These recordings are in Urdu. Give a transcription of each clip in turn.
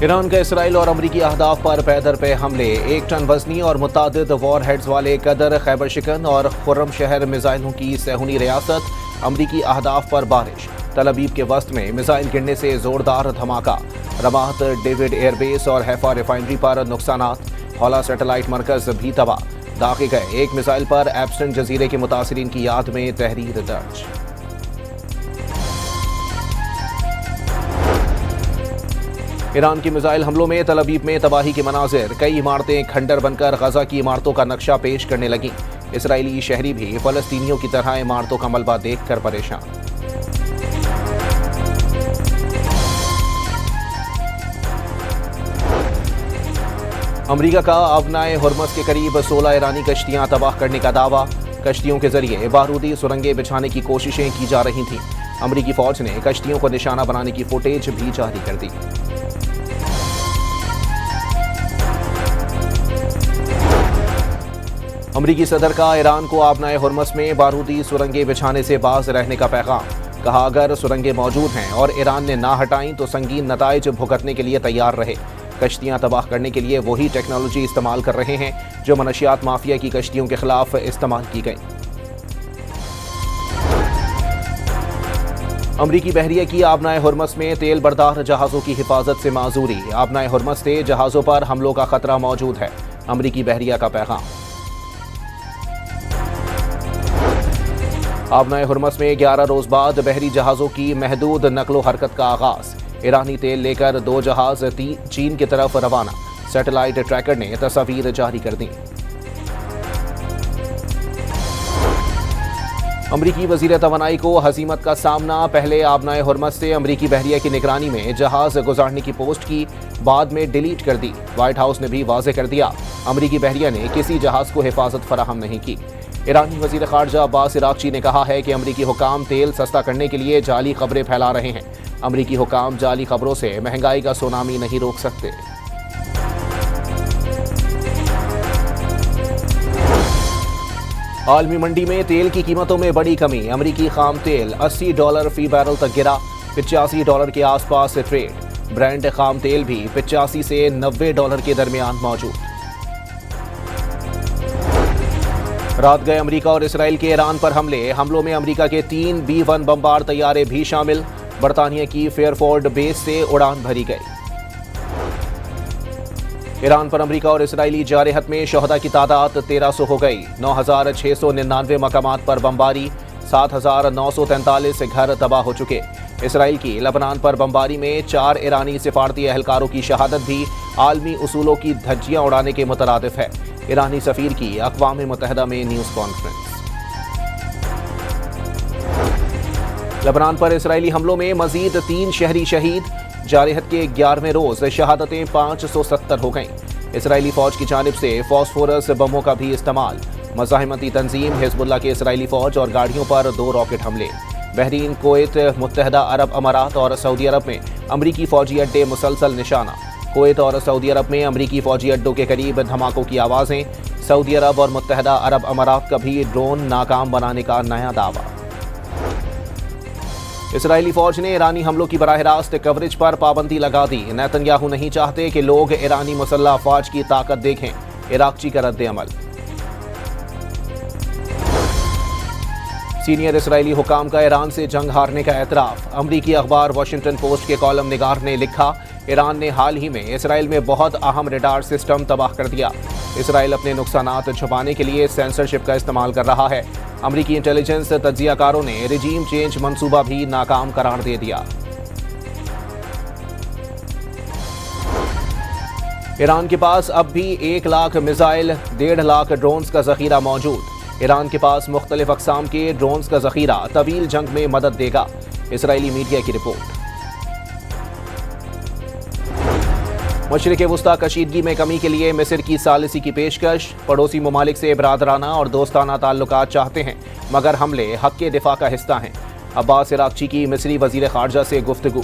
ایران کا اسرائیل اور امریکی اہداف پر پے در پے حملے، 1 ٹن وزنی اور متعدد وار ہیڈز والے قدر، خیبر شکن اور خرم شہر میزائلوں کی صہیونی ریاست، امریکی اہداف پر بارش، تل ابیب کے وسط میں میزائل گرنے سے زوردار دھماکہ، رمات ڈیوڈ ایئر بیس اور حیفا ریفائنری پر نقصانات، ہولا سیٹلائٹ مرکز بھی تباہ، داغے گئے، ایک میزائل پر ایبسٹن جزیرے کے متاثرین کی یاد میں تحریر درج۔ ایران کی میزائل حملوں میں تل ابیب میں تباہی کے مناظر، کئی عمارتیں کھنڈر بن کر غزہ کی عمارتوں کا نقشہ پیش کرنے لگیں، اسرائیلی شہری بھی فلسطینیوں کی طرح عمارتوں کا ملبہ دیکھ کر پریشان۔ امریکہ کا ابنائے ہرمز کے قریب 16 ایرانی کشتیاں تباہ کرنے کا دعویٰ، کشتیوں کے ذریعے بارودی سرنگیں بچھانے کی کوششیں کی جا رہی تھیں، امریکی فوج نے کشتیوں کو نشانہ بنانے کی فوٹیج بھی جاری کر دی۔ امریکی صدر کا ایران کو آبنائے ہرمز میں بارودی سرنگیں بچھانے سے باز رہنے کا پیغام، کہا اگر سرنگیں موجود ہیں اور ایران نے نہ ہٹائیں تو سنگین نتائج بھگتنے کے لیے تیار رہے۔ کشتیاں تباہ کرنے کے لیے وہی ٹیکنالوجی استعمال کر رہے ہیں جو منشیات مافیا کی کشتیوں کے خلاف استعمال کی گئی۔ امریکی بحریہ کی آبنائے ہرمز میں تیل بردار جہازوں کی حفاظت سے معذوری، آبنائے ہرمز سے جہازوں پر حملوں کا خطرہ موجود ہے، امریکی بحریہ کا پیغام۔ آبنائے ہرمز میں 11 روز بعد بحری جہازوں کی محدود نقل و حرکت کا آغاز، ایرانی تیل لے کر 2 جہاز چین کی طرف روانہ، سیٹلائٹ ٹریکر نے تصاویر جاری کر دیں۔ امریکی وزیر توانائی کو ہزیمت کا سامنا، پہلے آبنائے ہرمز سے امریکی بحریہ کی نگرانی میں جہاز گزارنے کی پوسٹ کی، بعد میں ڈیلیٹ کر دی۔ وائٹ ہاؤس نے بھی واضح کر دیا امریکی بحریہ نے کسی جہاز کو حفاظت فراہم نہیں کی۔ ایرانی وزیر خارجہ عباس عراقچی نے کہا ہے کہ امریکی حکام تیل سستا کرنے کے لیے جعلی خبریں پھیلا رہے ہیں، امریکی حکام جعلی خبروں سے مہنگائی کا سونامی نہیں روک سکتے۔ عالمی منڈی میں تیل کی قیمتوں میں بڑی کمی، امریکی خام تیل $80 فی بیرل تک گرا، $85 کے آس پاس ٹریڈ، برینڈ خام تیل بھی $85 سے $90 کے درمیان موجود۔ رات گئے امریکہ اور اسرائیل کے ایران پر حملوں میں امریکہ کے 3 B-1 بمبار طیارے بھی شامل، برطانیہ کی فیئر فورڈ بیس سے اڑان بھری گئی۔ ایران پر امریکہ اور اسرائیلی جارحت میں شہداء کی تعداد 1300 ہو گئی، 9699 مقامات پر بمباری، 7943 گھر تباہ ہو چکے۔ اسرائیل کی لبنان پر بمباری میں 4 ایرانی سفارتی اہلکاروں کی شہادت بھی عالمی اصولوں کی دھجیاں اڑانے کے مترادف ہے، ایرانی سفیر کی اقوام متحدہ میں نیوز کانفرنس۔ لبنان پر اسرائیلی حملوں میں مزید 3 شہری شہید، جارحت کے 11ویں روز شہادتیں 570 ہو گئیں۔ اسرائیلی فوج کی جانب سے فاسفورس بموں کا بھی استعمال، مزاحمتی تنظیم حزب اللہ کے اسرائیلی فوج اور گاڑیوں پر 2 راکٹ حملے۔ بحرین، کویت، متحدہ عرب امارات اور سعودی عرب میں امریکی فوجی اڈے مسلسل نشانہ، کویت اور سعودی عرب میں امریکی فوجی اڈوں کے قریب دھماکوں کی آوازیں، سعودی عرب اور متحدہ عرب امارات کا بھی ڈرون ناکام بنانے کا نیا دعویٰ۔ اسرائیلی فوج نے ایرانی حملوں کی براہ راست کوریج پر پابندی لگا دی، نیتن یاہو نہیں چاہتے کہ لوگ ایرانی مسلح افواج کی طاقت دیکھیں، عراقچی کا رد عمل۔ سینئر اسرائیلی حکام کا ایران سے جنگ ہارنے کا اعتراف، امریکی اخبار واشنگٹن پوسٹ کے کالم نگار نے لکھا ایران نے حال ہی میں اسرائیل میں بہت اہم ریڈار سسٹم تباہ کر دیا، اسرائیل اپنے نقصانات چھپانے کے لیے سینسرشپ کا استعمال کر رہا ہے، امریکی انٹیلیجنس تجزیہ کاروں نے رجیم چینج منصوبہ بھی ناکام قرار دے دیا۔ ایران کے پاس اب بھی 1 لاکھ میزائل، 1.5 لاکھ ڈرونز کا ذخیرہ موجود، ایران کے پاس مختلف اقسام کے ڈرونز کا ذخیرہ طویل جنگ میں مدد دے گا، اسرائیلی میڈیا کی رپورٹ۔ مشرق وسطی کشیدگی میں کمی کے لیے مصر کی ثالثی کی پیشکش، پڑوسی ممالک سے برادرانہ اور دوستانہ تعلقات چاہتے ہیں مگر حملے حق کے دفاع کا حصہ ہیں، عباس عراقچی کی مصری وزیر خارجہ سے گفتگو،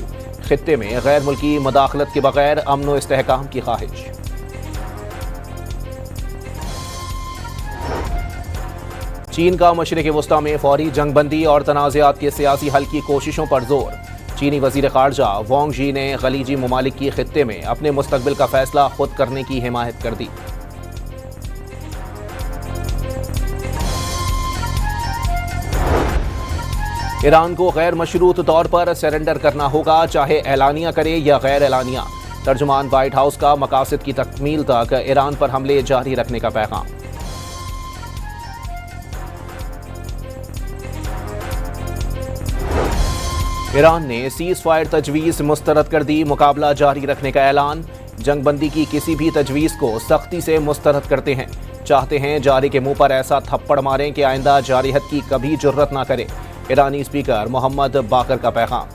خطے میں غیر ملکی مداخلت کے بغیر امن و استحکام کی خواہش۔ چین کا مشرق وسطی میں فوری جنگ بندی اور تنازعات کے سیاسی حل کی کوششوں پر زور، چینی وزیر خارجہ وانگ جی نے خلیجی ممالک کی خطے میں اپنے مستقبل کا فیصلہ خود کرنے کی حمایت کر دی۔ ایران کو غیر مشروط طور پر سرنڈر کرنا ہوگا، چاہے اعلانیہ کرے یا غیر اعلانیہ۔ ترجمان وائٹ ہاؤس کا مقاصد کی تکمیل تک ایران پر حملے جاری رکھنے کا پیغام۔ ایران نے سیز فائر تجویز مسترد کر دی، مقابلہ جاری رکھنے کا اعلان۔ جنگ بندی کی کسی بھی تجویز کو سختی سے مسترد کرتے ہیں، چاہتے ہیں جاری کے منہ پر ایسا تھپڑ ماریں کہ آئندہ جارحیت کی کبھی جرت نہ کرے۔ ایرانی اسپیکر محمد باقر کا پیغام۔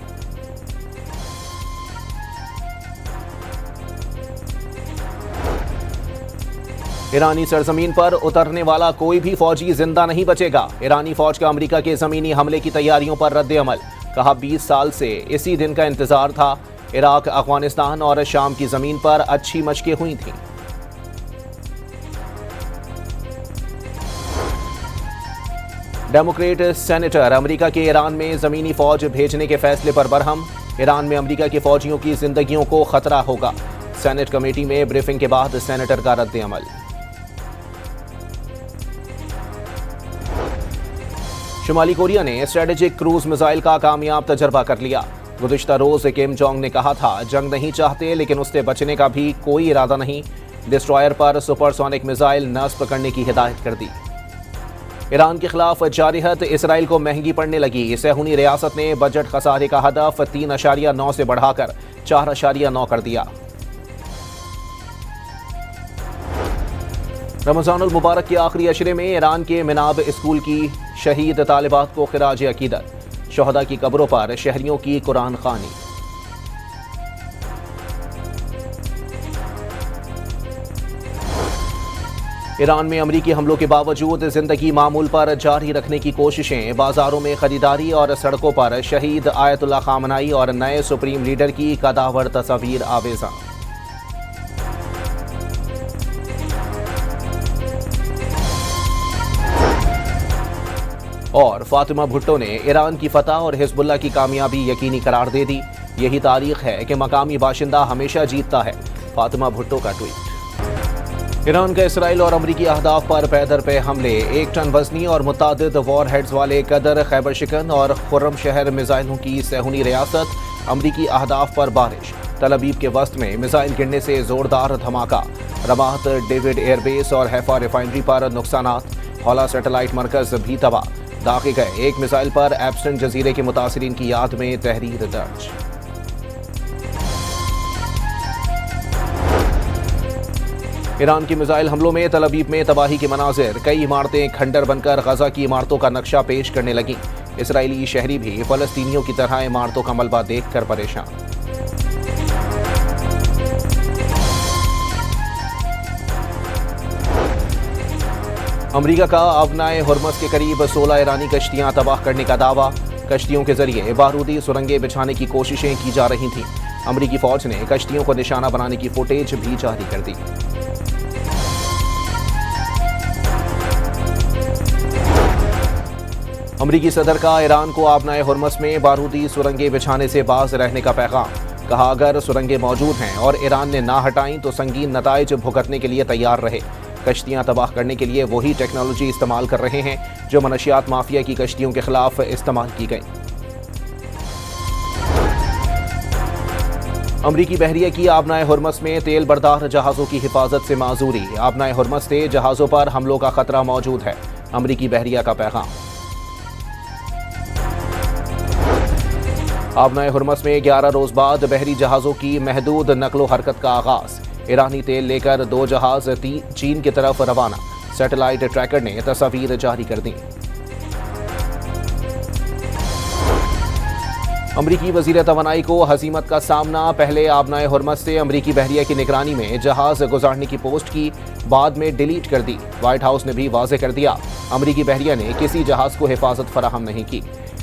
ایرانی سرزمین پر اترنے والا کوئی بھی فوجی زندہ نہیں بچے گا، ایرانی فوج کا امریکہ کے زمینی حملے کی تیاریوں پر رد عمل۔ کہا 20 سال سے اسی دن کا انتظار تھا۔ عراق، افغانستان اور شام کی زمین پر اچھی مشقیں ہوئی تھیں۔ ڈیموکریٹ سینیٹر امریکہ کے ایران میں زمینی فوج بھیجنے کے فیصلے پر برہم۔ ایران میں امریکہ کے فوجیوں کی زندگیوں کو خطرہ ہوگا۔ سینیٹ کمیٹی میں بریفنگ کے بعد سینیٹر کا رد عمل۔ شمالی کوریا نے اسٹریٹجک کروز میزائل کا کامیاب تجربہ کر لیا۔ گزشتہ روز کیم جونگ نے کہا تھا جنگ نہیں چاہتے لیکن اس سے بچنے کا بھی کوئی ارادہ نہیں۔ ڈسٹرائر پر سپر سونک میزائل نصب کرنے کی ہدایت کر دی۔ ایران کے خلاف جارحیت اسرائیل کو مہنگی پڑنے لگی۔ صہیونی ریاست نے بجٹ خسارے کا ہدف 3.9 سے بڑھا کر 4.9 کر دیا۔ رمضان المبارک کے آخری عشرے میں ایران کے مناب اسکول کی شہید طالبات کو خراج عقیدت۔ شہداء کی قبروں پر شہریوں کی قرآن خوانی۔ ایران میں امریکی حملوں کے باوجود زندگی معمول پر جاری رکھنے کی کوششیں، بازاروں میں خریداری اور سڑکوں پر شہید آیت اللہ خامنائی اور نئے سپریم لیڈر کی کداور تصاویر آویزاں۔ اور فاطمہ بھٹو نے ایران کی فتح اور حزب اللہ کی کامیابی یقینی قرار دے دی۔ یہی تاریخ ہے کہ مقامی باشندہ ہمیشہ جیتتا ہے، فاطمہ بھٹو کا ٹویٹ۔ ایران کا اسرائیل اور امریکی اہداف پر پے در پے حملے، 1 ٹن وزنی اور متعدد وار ہیڈز والے قدر، خیبر شکن اور خرم شہر میزائلوں کی صہیونی ریاست، امریکی اہداف پر بارش۔ تل ابیب کے وسط میں میزائل گرنے سے زوردار دھماکہ، رمات ڈیوڈ ایئر بیس اور حیفا ریفائنری پر نقصانات، ہولا سیٹلائٹ مرکز بھی تباہ۔ داغے گئے 1 میزائل پر ایپسٹن جزیرے کے متاثرین کی یاد میں تحریر درج۔ ایران کے میزائل حملوں میں تل ابیب میں تباہی کے مناظر، کئی عمارتیں کھنڈر بن کر غزہ کی عمارتوں کا نقشہ پیش کرنے لگیں۔ اسرائیلی شہری بھی فلسطینیوں کی طرح عمارتوں کا ملبہ دیکھ کر پریشان۔ امریکہ کا ابنائے ہرمز کے قریب 16 ایرانی کشتیاں تباہ کرنے کا دعویٰ۔ کشتیوں کے ذریعے بارودی سرنگیں بچھانے کی کوششیں کی جا رہی تھیں۔ امریکی فوج نے کشتیوں کو نشانہ بنانے کی فوٹیج بھی جاری کر دی۔ امریکی صدر کا ایران کو آبنائے ہرمز میں بارودی سرنگیں بچھانے سے باز رہنے کا پیغام۔ کہا اگر سرنگیں موجود ہیں اور ایران نے نہ ہٹائیں تو سنگین نتائج بھگتنے کے لیے تیار رہے۔ کشتیاں تباہ کرنے کے لیے وہی ٹیکنالوجی استعمال کر رہے ہیں جو منشیات مافیا کی کشتیوں کے خلاف استعمال کی گئی۔ امریکی بحریہ کی آبنائے ہرمز میں تیل بردار جہازوں کی حفاظت سے معذوری۔ آبنائے ہرمز سے جہازوں پر حملوں کا خطرہ موجود ہے، امریکی بحریہ کا پیغام۔ آبنائے ہرمز میں 11 روز بعد بحری جہازوں کی محدود نقل و حرکت کا آغاز۔ ایرانی تیل لے کر 2 جہاز چین کی طرف روانہ، سیٹلائٹ ٹریکر نے تصاویر جاری کر دیں۔ امریکی وزیر توانائی کو ہزیمت کا سامنا، پہلے آبنائے ہرمز سے امریکی بحریہ کی نگرانی میں جہاز گزارنے کی پوسٹ کی، بعد میں ڈیلیٹ کر دی۔ وائٹ ہاؤس نے بھی واضح کر دیا امریکی بحریہ نے کسی جہاز کو حفاظت فراہم نہیں کی۔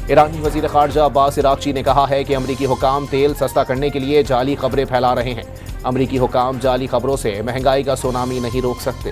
ایرانی وزیر خارجہ عباس عراقچی نے کہا ہے کہ امریکی حکام تیل سستا کرنے کے لیے جعلی خبریں پھیلا رہے ہیں۔ امریکی حکام جعلی خبروں سے مہنگائی کا سونامی نہیں روک سکتے۔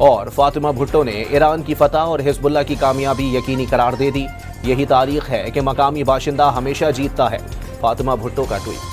اور فاطمہ بھٹو نے ایران کی فتح اور حزب اللہ کی کامیابی یقینی قرار دے دی۔ یہی تاریخ ہے کہ مقامی باشندہ ہمیشہ جیتتا ہے۔ فاطمہ بھٹو کا ٹویٹ۔